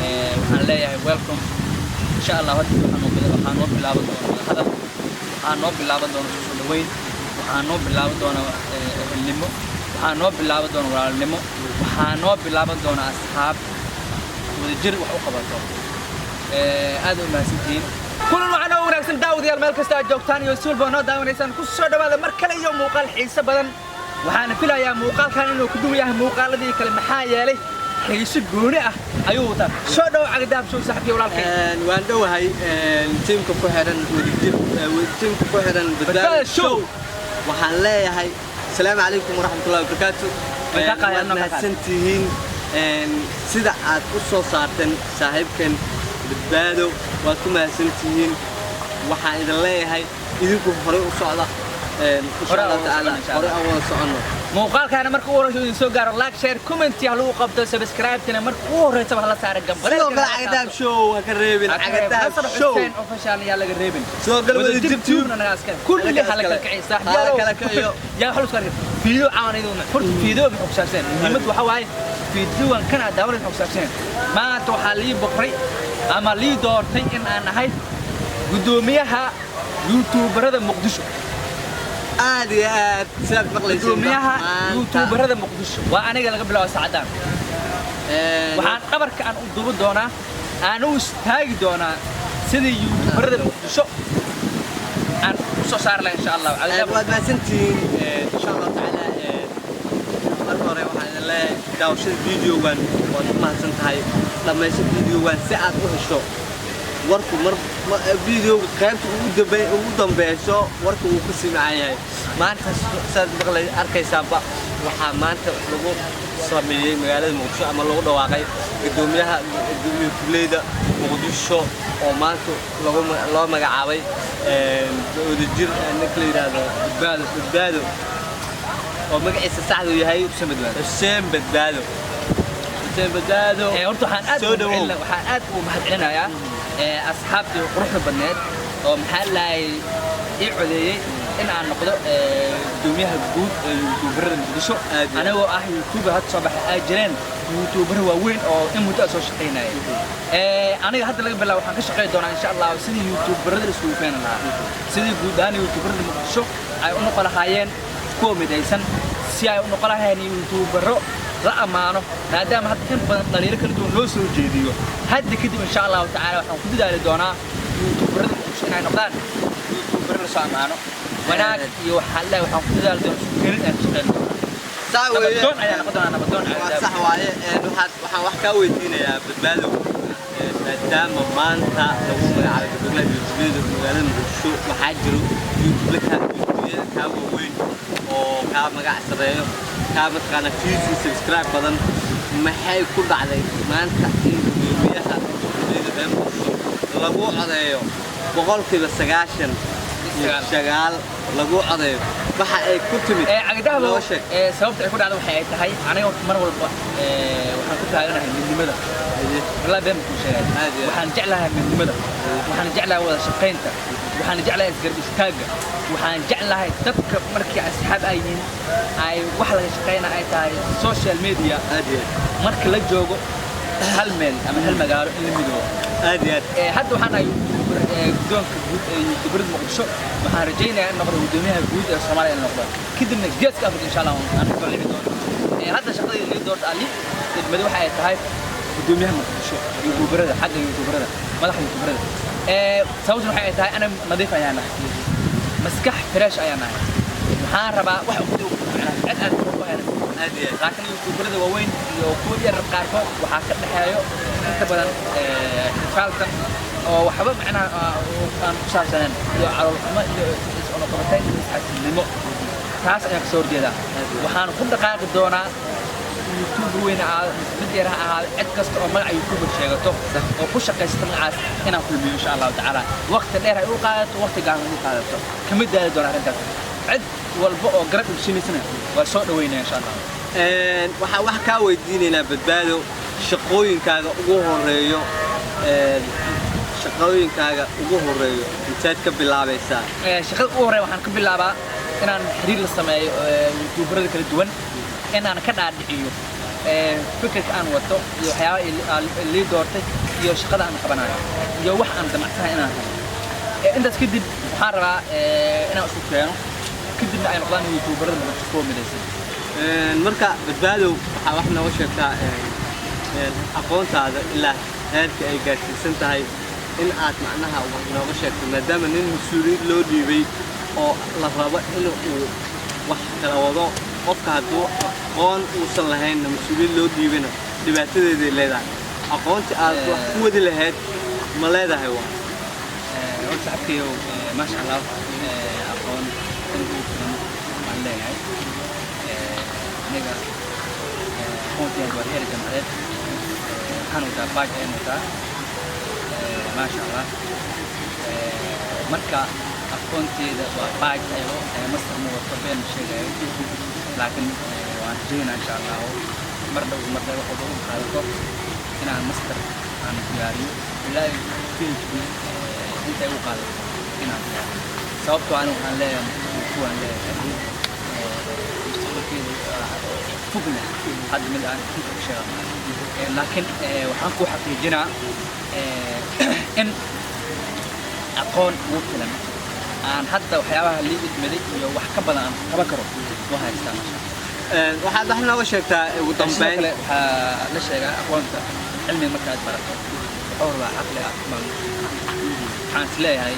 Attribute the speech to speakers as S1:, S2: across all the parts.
S1: waxaan leeyahay welcome insha Allah waxaan noo bilaaban doonaa hadal waxaan noo bilaaban doonaa soo dhaweyn waxaan noo bilaaban doonaa ehelnimo waxaan noo bilaaban doonaa walaalnimo waxaan noo bilaaban doonaa asxaab wadajir wax u qabato aad u mahadsantiin كلنا معنا ونحسن داود يا الملك استاذ جوكتان يوسول بونو داون إنسان كسر هذا مركل يوم موقال حيسة بدن وحنا في لا يا موقال كان إنه كدوم يا موقال ذي كلمة حياة له حيسة جونة أيوة شو دو عقدام شو صاحبي ولا الحين
S2: واندو هاي تيم كفهرن وتيم كفهرن بدال شو وحنا هاي السلام عليكم ورحمة الله وبركاته سنتين سيدا عاد قصة صارتن صاحبكن بدبادو وأنتم سنتين وحنا الله هاي إذنكم فريق صعدة إن شاء الله تعالى فريق أول صعدنا
S1: موقع كان مركور شو يسوقر لايك شير كومنت يهلو قبض سبسكرايب تنا مركور يسوي هلا سعر الجنب
S2: سوق العقدام شو هكريبن عقدام شو
S1: أوفيشال يلا قريبن
S2: سوق اليوتيوب
S1: أنا أسكن كل اللي حلقة كعيسى يا حلو صار فيديو عاني دونا فرد فيديو بحكساسين يمد وحواي فيديو كان داور بحكساسين ما توحلي بقري أما لي دورتين إن أنا هاي قدوميها يوتيوبر هذا مقدسو
S2: عادي سبب مقليش
S1: قدوميها يوتيوبر هذا مقدسو وأنا قال قبل سعدان وحن قبر كأن أدوب دونا أنا وستاج دونا سيدي يوتيوبر هذا مقدسو أنا صار له إن شاء الله
S2: على بعد ما سنتين إن شاء الله تعالى مرة وحنا الله داوش الفيديو وان ما سنتهاي لما يشوف فيديو وان ساعات وهالشو وركو فيديو قيمت ودم بيشو وركو وكسي معايا ما أنت صار بقول أركي سابا وحما أنت لقوا صامي مقالة مقدسو أما لقوا دواقي قدوميها كليدا مقدسو وما أنت لقوا مقعاوي ودجير نكليدا هذا بدبادو ومقعي ساعده يهاي حسين بدبادو بدادو
S1: horta waxaan aad u mahadcelinayaa asxaabtii quruxda badneed oo maxaa laay ii codeeyay in aan noqdo gudoomiyaha guud ee youtuberada muqdisho anagoo ah youtuber had soo baxay ay jireen youtuber waaweyn oo in muddo soo shaqeynaya aniga hadda laga bilaabo waxaan ka shaqeyn doonaa insha Allah sidii youtuberada isku keenan lahaa sidii guud ahaan youtuberada muqdisho ay u noqon lahaayeen kuwa midaysan si ay u noqon lahaayeen youtubero لا أمانه هذا ما هتكون بدنا كل دون لو سو جديو هاد كده إن شاء الله تعالى وحنا كده داري دونا يوتيوبر مش أنا نقدر يوتيوبر لسه أمانه وأنا يوحل له وحنا كده داري دون كريت أشتغل
S2: ساوي
S1: بدون أنا بدون أنا بدون
S2: صح وايه وحنا وحكاوي فينا يا بدبالو دام ما أنت لو ما على كده يوتيوب مقالن شو محاجرو يوتيوب لك كاوي وين أو كاب مقع سريع كابت قناة فيديو سبسكرايب بدن ما حي كل عليه ما أنت يوميها لقوا عليه بقول كذا سجاشن شغال لقوا عليه بحق كنت مت
S1: عقدها لو سببت يكون على حياتي هاي أنا يوم مرة والله وحنا كنت هاي أنا من مدة والله بهم كل شيء وحنجعلها من مدة وحنجعلها ولا شقينته وحنجعلها يسقرب استاجة وحنجعلها تبكى مركي أصحاب أيين أي واحد شقينا أي تاي سوشيال ميديا مركي لجوجو هالميل أما هالمجال اللي مدرو حتى وحنا دون يوتيوبر مقدسو وحنرجينا نقدر ودوميها جود الصومالي نقدر كده من جيس كافر إن شاء الله أنا أقول لك هذا شغلي اللي دورت عليه المدوح أي تاي ودوميها مقدسو يوتيوبر هذا حد يوتيوبر هذا ما راح يوتيوبر هذا سويت حاجة تاي أنا نظيفة يعني مسكح فراش أيانا محاربة واحد عد لكن يوتيوبر هذا وين يوكل يرقاركو وحاكت حياة أنت بدن فعلتن وحبب معنا كان صار سنين على الحماة أنا قمتين مسحة المو تاس أنا كسور جدا وحنا كل دقائق دونا يوتيوب وين بدي راح عد كست أو مع يوتيوب شيء وكل شيء يستمع عاس هنا كل إن شاء الله تعالى وقت اللي راح يوقعت وقت قاعد يوقعت كم ده دونا هذا عد والبقى قرب بشيء سنة وصوت وين إن شاء الله
S2: وحكا ويديننا بدبادو شقوين كذا وجوه شقوين كذا وجوه الريو انتهت كبلابة سا
S1: شقوق وراي وحن كبلابة إن أنا حرير السماء يوتيوبر كل دوان إن أنا كنا عديو fikirka aan wato iyo waxyaabaha lii doortay iyo shaqada aan qabanayo iyo wax aan damacsanahay inaan hayo intaas kadib waxaan rabaa inaan isu keeno kadibna ay noqdaan youtuberada muqdisho midaysan
S2: marka badbaadow waxaa wax nooga sheegtaa aqoontaada ilaa heerka ay gaarsiisan tahay in aad macnaha wax nooga sheegto maadaama nin mas-uuliyad loo dhiibay oo la rabo in uu wax kala wado qofka hadduu aqoon uusan lahaynna mas-uuliyad loo dhiibana dhibaatadeeday leedahay aqoontii aad wax ku wadi lahayd ma leedahay waa
S1: horta xabkiyow maasha allah aqoon in ugu filan waan leeyahay aniga aqoontiyaad waa heer jamcadeed waxaan wadaa baaj ayaan wadaa maasha allah marka aqoonteeda waa baaj ayado master ma wato been sheegayo laakiin waan rajaynaa insha allah mar dhow wax walba u qaadato inaan master aan diyaariyo ilaa PhD intay u qaadato inaan diyaariyo sababtoo aan waxaan leeyahay kuwaan leeyahay mustaqbalkeeda fogna hadda mid aan inta ku sheegay laakiin waxaan ku xaqiijinaa in aqoon ugu filan aan hadda waxyaabaha lii idmaday iyo wax ka badan aan qaban karo ma haystaan
S2: waxaad wax nooga sheegtaa ugu dambeyn
S1: waxaa la sheegaa aqoonta cilmiga markaad barato wuxuu rabaa caqli aqbal waxaan is leeyahay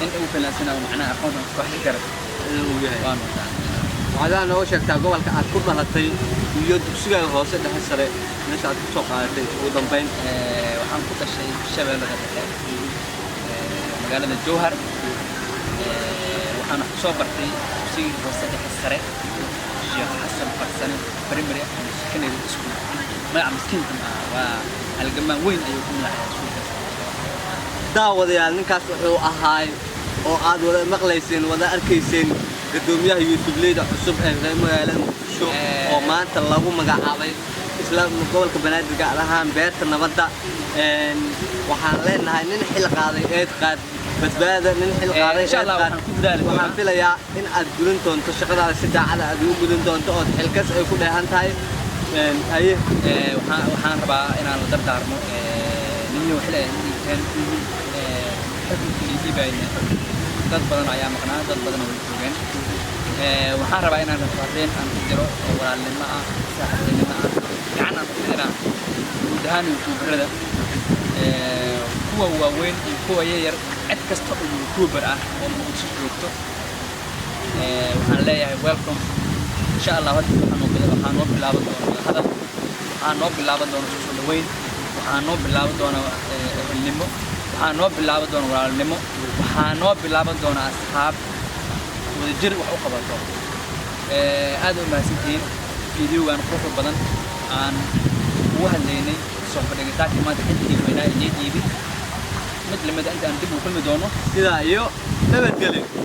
S1: in ugu filansanaa macnaha aqoonta wax ka garan
S2: inuu yahay
S1: waan wadaa
S2: waxaad nooga sheegtaa gobolka aad ku dhalatay iyo dugsigaaga hoose dhexe sare meesha aad ku soo qaadatay ugu dambeyn
S1: waxaan ku dhashay shabeellada dhexe magaalada Jowhar waxaan ku soo bartay dugsigii hoose dhexe sare Sheekh Xasan Farsane primary and secondary school magaca miskiinka waa halgamaan weyn ayuu ku magacaabay
S2: daawadayaal ninkaas wuxuu ahaay oo aad wada maqlayseen wada arkayseen gudoomiyaha YouTube-leyda cusub ee magaalada Muqdisho oo maanta lagu magacaabay isla gobolka Banaadir gaar ahaan beerta nabadda waxaan leenahay nin xil qaaday eed qaad badbaada nin xil qaaday
S1: insha Allah
S2: waxaan filayaa in aad gudan doonto shaqadaada si daacad ah aad ugu gudan doonto oo xilkas ay ku dheehan tahay
S1: waxaan rabaa inaan la dardaarmo ninyo xilay intaan xilkii bayna dad badan ayaa maqnaa dad badan oo joogeen waxaan rabaa inaan fariin aan ku diro walaalnimo ah saaxiibnimo ah gacan aan ku diraan guud ahaan youtuberada kuwa waaweyn iyo kuwa yaryar cid kasta oo youtuber ah oo Muqdisho joogto waxaan leeyahay welcome insha Allah waxaan noo bilaaban doonaa hadal waxaan noo bilaaban doonaa soo dhaweyn waxaan noo bilaaban doonaa ehelnimo waxaan noo bilaaban doonaa walaalnimo waxaan noo bilaaban doonaa asxaab wadajir wax u qabato aad u mahadsantiin fiidiyowgan qurux badan aan ugu hadlaynay soo fadhiigitaanka maanta xilligii weynaa ee jeediibi mid lamid inta aan dib u kulmi doono
S2: sidaa iyo nabadgelyo